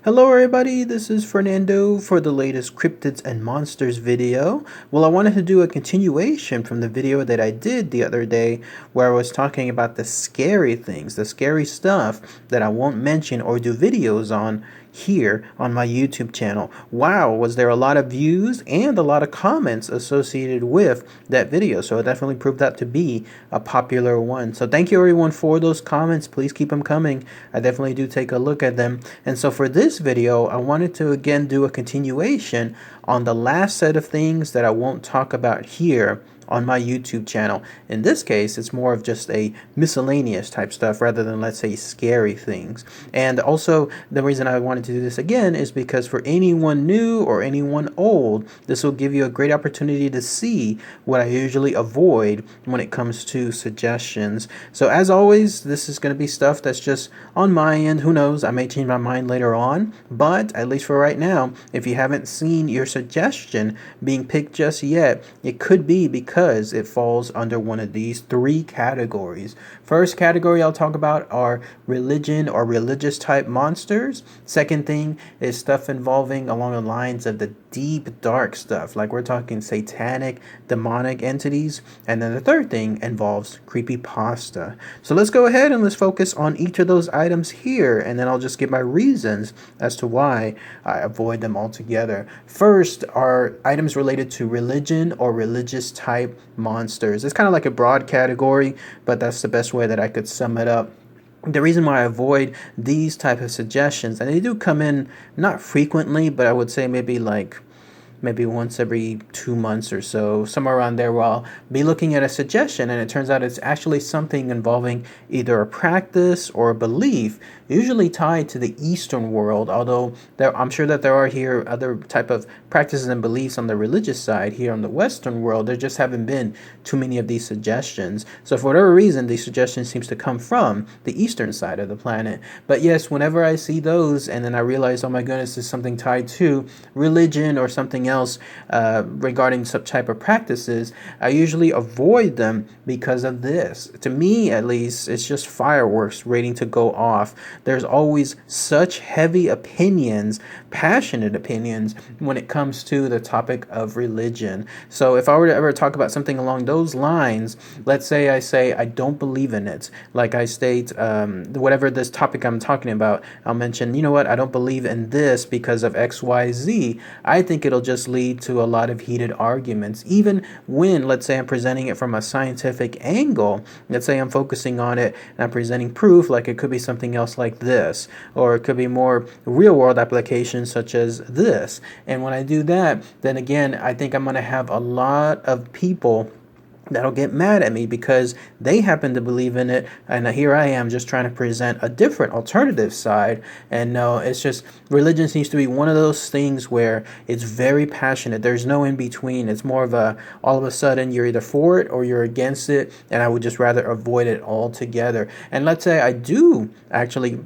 Hello everybody, this is Fernando for the latest Cryptids and Monsters video. Well, I wanted to do a continuation from the video that I did the other day where I was talking about the scary things, the scary stuff that I won't mention or do videos on here on my YouTube channel. Wow, was there a lot of views and a lot of comments associated with that video, so it definitely proved that to be a popular one. So thank you everyone for those comments. Please keep them coming. I definitely do take a look at them. And so for this video, I wanted to again do a continuation on the last set of things that I won't talk about here on my YouTube channel. In this case, it's more of just a miscellaneous type stuff rather than, let's say, scary things. And also, the reason I wanted to do this again is because for anyone new or anyone old, this will give you a great opportunity to see what I usually avoid when it comes to suggestions. So as always, this is going to be stuff that's just on my end. Who knows? I may change my mind later on, but at least for right now, if you haven't seen your suggestion being picked just yet, it could be because it falls under one of these three categories. First category I'll talk about are religion or religious type monsters. Second thing is stuff involving along the lines of the deep dark stuff, like we're talking satanic, demonic entities. And then the third thing involves creepypasta. So let's go ahead and let's focus on each of those items here, and then I'll just give my reasons as to why I avoid them altogether. First are items related to religion or religious type monsters. It's kind of like a broad category, but that's the best way that I could sum it up. The reason why I avoid these type of suggestions, and they do come in not frequently, but I would say maybe once every 2 months or so, somewhere around there, where I'll be looking at a suggestion and it turns out it's actually something involving either a practice or a belief, usually tied to the Eastern world, although I'm sure that there are here other type of practices and beliefs on the religious side here on the Western world. There just haven't been too many of these suggestions. So for whatever reason, these suggestions seems to come from the Eastern side of the planet. But yes, whenever I see those and then I realize, oh my goodness, there's something tied to religion or something else regarding some type of practices, I usually avoid them because of this. To me, at least, it's just fireworks waiting to go off. There's always such heavy opinions, passionate opinions, when it comes to the topic of religion. So if I were to ever talk about something along those lines, let's say I say I don't believe in it, like I state whatever this topic I'm talking about, I'll mention, you know what, I don't believe in this because of XYZ. I think it'll just lead to a lot of heated arguments, even when, let's say, I'm presenting it from a scientific angle. Let's say I'm focusing on it and I'm presenting proof, like it could be something else like this, or it could be more real world applications such as this. And when I do that, then again, I think I'm going to have a lot of people that'll get mad at me because they happen to believe in it, and here I am just trying to present a different alternative side. And no, it's just religion seems to be one of those things where it's very passionate. There's no in between. It's more of a all of a sudden you're either for it or you're against it, and I would just rather avoid it altogether. And let's say I do actually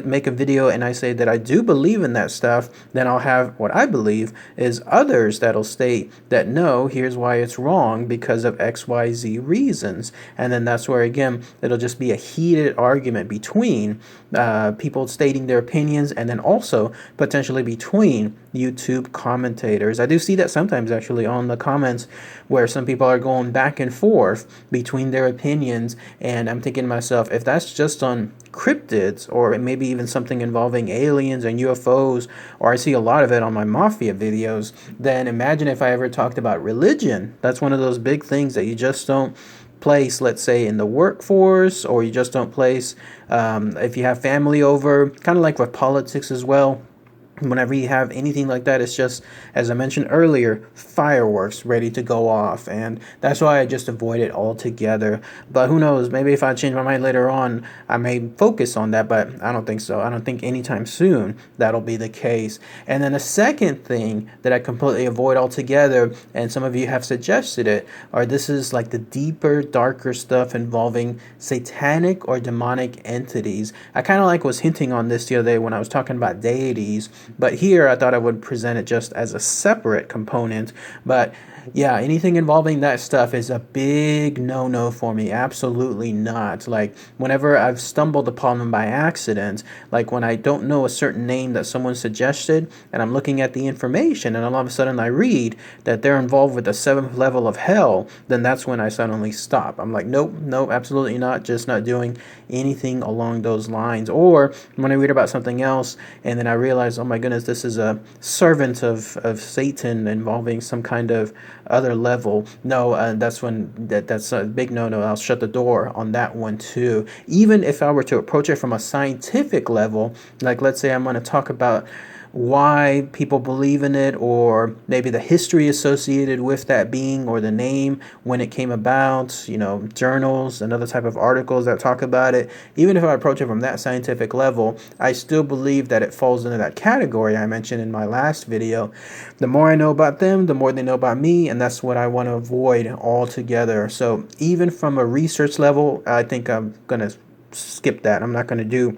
make a video and I say that I do believe in that stuff, then I'll have what I believe is others that'll state that no, here's why it's wrong because of XYZ reasons. And then that's where, again, it'll just be a heated argument between people stating their opinions, and then also potentially between YouTube commentators. I do see that sometimes actually on the comments where some people are going back and forth between their opinions, and I'm thinking to myself, if that's just on cryptids or maybe even something involving aliens and UFOs, or I see a lot of it on my mafia videos, then imagine if I ever talked about religion. That's one of those big things that you just don't place, let's say, in the workforce, or you just don't place if you have family over, kind of like with politics as well. Whenever you have anything like that, it's just, as I mentioned earlier, fireworks ready to go off. And that's why I just avoid it altogether. But who knows, maybe if I change my mind later on, I may focus on that, but I don't think so. I don't think anytime soon that'll be the case. And then the second thing that I completely avoid altogether, and some of you have suggested it, or this is like the deeper, darker stuff involving satanic or demonic entities. I kind of was hinting on this the other day when I was talking about deities. But here I thought I would present it just as a separate component. But Yeah, anything involving that stuff is a big no-no for me. Absolutely not. Like, whenever I've stumbled upon them by accident, like when I don't know a certain name that someone suggested, and I'm looking at the information, and all of a sudden I read that they're involved with the seventh level of hell, then that's when I suddenly stop. I'm like, nope, nope, absolutely not. Just not doing anything along those lines. Or when I read about something else, and then I realize, oh my goodness, this is a servant of Satan involving some kind of other level. No, that's when that's a big no-no. I'll shut the door on that one too. Even if I were to approach it from a scientific level, like let's say I'm going to talk about why people believe in it, or maybe the history associated with that being or the name when it came about, journals and other type of articles that talk about it. Even if I approach it from that scientific level, I still believe that it falls into that category I mentioned in my last video. The more I know about them, the more they know about me, and that's what I want to avoid altogether. So even from a research level, I think I'm going to skip that. I'm not going to do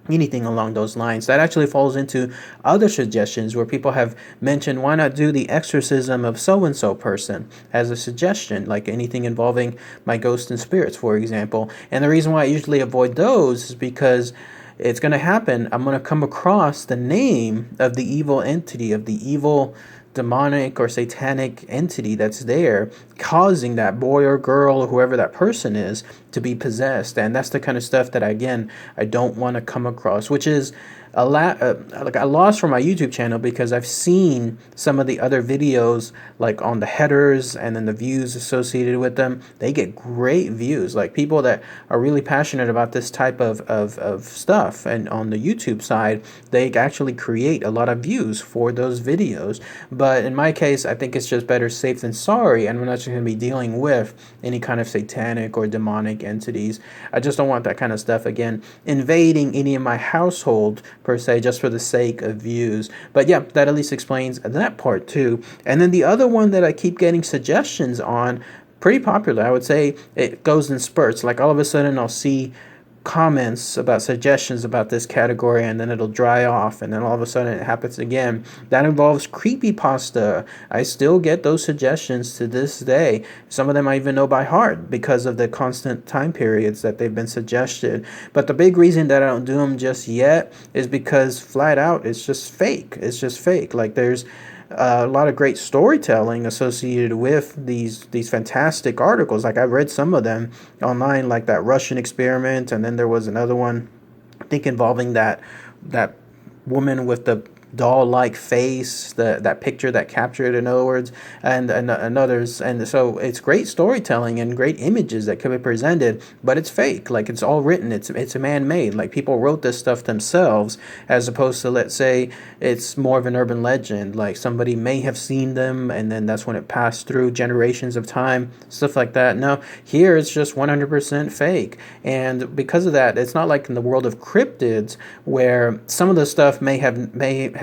anything along those lines. That actually falls into other suggestions where people have mentioned, why not do the exorcism of so and so person as a suggestion, like anything involving my ghosts and spirits, for example. And the reason why I usually avoid those is because it's going to happen. I'm going to come across the name of the evil entity, of the evil demonic or satanic entity that's there, causing that boy or girl or whoever that person is to be possessed. And that's the kind of stuff that, again, I don't want to come across, which is like a loss for my YouTube channel, because I've seen some of the other videos, like on the headers and then the views associated with them. They get great views, like people that are really passionate about this type of stuff. And on the YouTube side, they actually create a lot of views for those videos. But in my case, I think it's just better safe than sorry, and we're not just going to be dealing with any kind of satanic or demonic entities. I just don't want that kind of stuff, again, invading any of my household per se, just for the sake of views. But yeah, that at least explains that part too. And then the other one that I keep getting suggestions on, pretty popular, I would say it goes in spurts. Like all of a sudden I'll see comments about suggestions about this category, and then it'll dry off, and then all of a sudden it happens again. That involves creepypasta. I still get those suggestions to this day. Some of them I even know by heart because of the constant time periods that they've been suggested. But the big reason that I don't do them just yet is because flat out it's just fake. It's just fake. Like there's a lot of great storytelling associated with these fantastic articles. Like I've read some of them online, like that Russian experiment, and then there was another one, I think, involving that woman with the doll-like face, that picture that captured, in other words, and others. And so it's great storytelling and great images that can be presented, but it's fake. Like it's all written. It's man-made. Like people wrote this stuff themselves, as opposed to, let's say, it's more of an urban legend. Like somebody may have seen them, and then that's when it passed through generations of time, stuff like that. No, here it's just 100% fake. And because of that, it's not like in the world of cryptids, where some of the stuff may have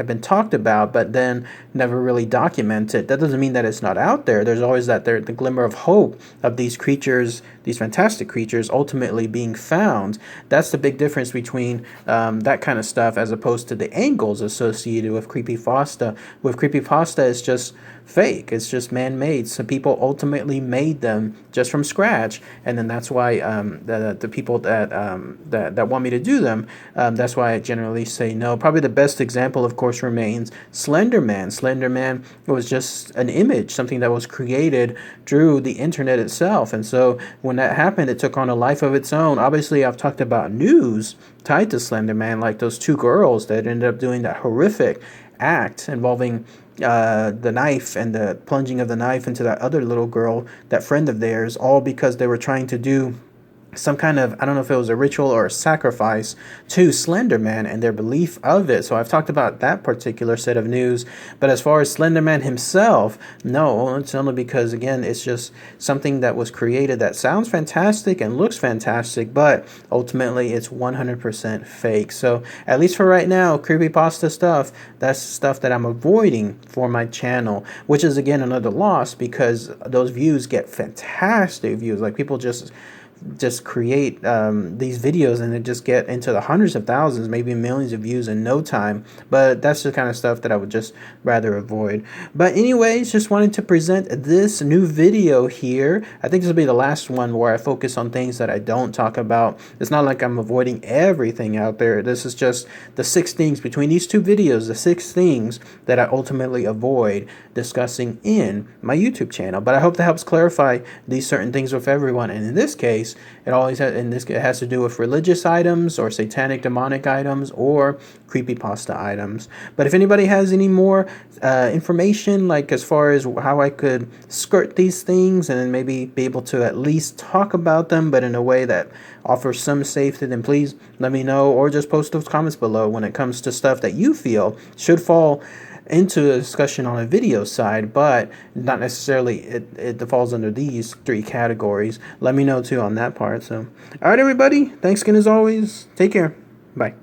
been talked about, but then never really documented. That doesn't mean that it's not out there. There's always the glimmer of hope of these creatures, these fantastic creatures, ultimately being found. That's the big difference between that kind of stuff as opposed to the angles associated with creepypasta. With creepypasta, it's just fake. It's just man-made. Some people ultimately made them just from scratch, and then that's why the people that want me to do them, that's why I generally say no. Probably the best example, of course, remains Slender Man. Slender Man was just an image, something that was created through the internet itself, and so when that happened, it took on a life of its own. Obviously, I've talked about news tied to Slender Man, like those two girls that ended up doing that horrific act involving the knife and the plunging of the knife into that other little girl, that friend of theirs, all because they were trying to do some kind of, I don't know if it was a ritual or a sacrifice to Slender Man and their belief of it. So I've talked about that particular set of news. But as far as Slender Man himself, no, it's only because, again, it's just something that was created that sounds fantastic and looks fantastic, but ultimately it's 100% fake. So at least for right now, creepypasta stuff, that's stuff that I'm avoiding for my channel, which is, again, another loss, because those views get fantastic views. Like people just just create these videos and it just get into the hundreds of thousands, maybe millions of views in no time. But that's the kind of stuff that I would just rather avoid. But anyways, just wanted to present this new video here. I think this will be the last one where I focus on things that I don't talk about. It's not like I'm avoiding everything out there. This is just the 6 things between these 2 videos, the 6 things that I ultimately avoid discussing in my YouTube channel. But I hope that helps clarify these certain things with everyone. And in this case, it has to do with religious items or satanic demonic items or creepypasta items. But if anybody has any more information, like as far as how I could skirt these things and then maybe be able to at least talk about them, but in a way that offers some safety, then please let me know, or just post those comments below when it comes to stuff that you feel should fall into a discussion on a video side, but not necessarily it falls under these 3 categories. Let me know too on that part. So, all right, everybody. Thanks again as always. Take care. Bye.